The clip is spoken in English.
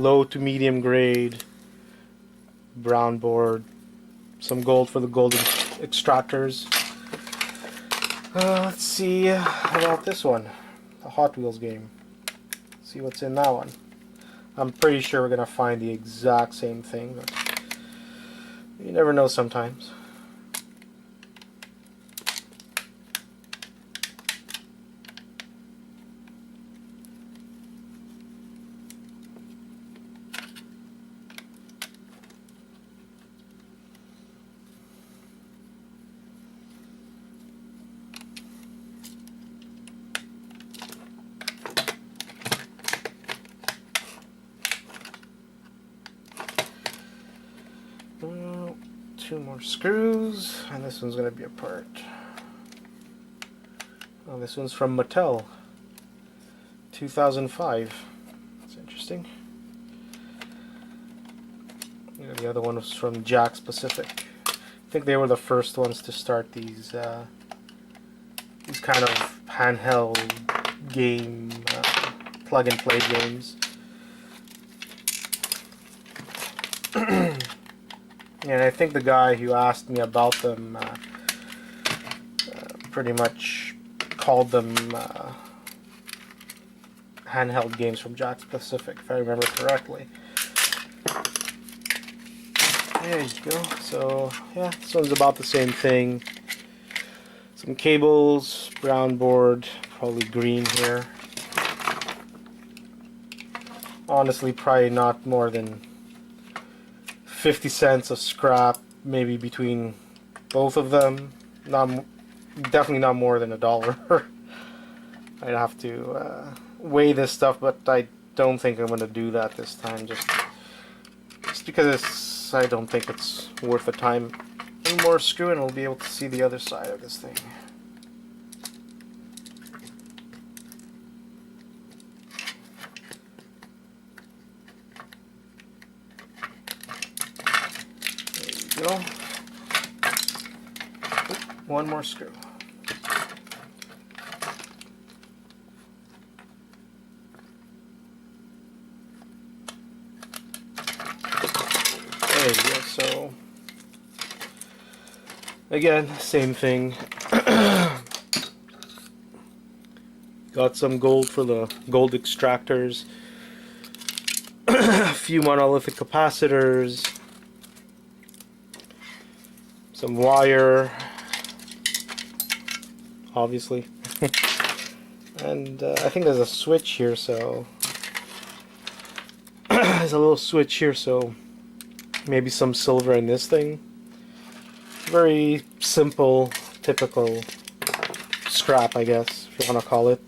low to medium grade brown board, some gold for the gold extractors. Let's see about this one, the Hot Wheels game. See what's in that one. I'm pretty sure we're gonna find the exact same thing, but you never know sometimes. Two more screws, and this one's going to be a part. Oh, this one's from Mattel, 2005. That's interesting. Yeah, the other one was from Jakks Pacific. I think they were the first ones to start these kind of handheld game, plug-and-play games. And I think the guy who asked me about them pretty much called them handheld games from Jakks Pacific, if I remember correctly. There you go. So yeah, this one's about the same thing. Some cables, brown board, probably green here. Honestly, probably not more than 50 cents of scrap, maybe between both of them. Definitely not more than $1. I'd have to weigh this stuff, but I don't think I'm going to do that this time, just because I don't think it's worth the time. One more screw and we'll be able to see the other side of this thing. Go. One more screw. There you go. So again, same thing. Got some gold for the gold extractors. A few monolithic capacitors. Some wire, obviously, and I think there's a switch here, so there's a little switch here, so maybe some silver in this thing. Very simple, typical scrap, I guess, if you want to call it.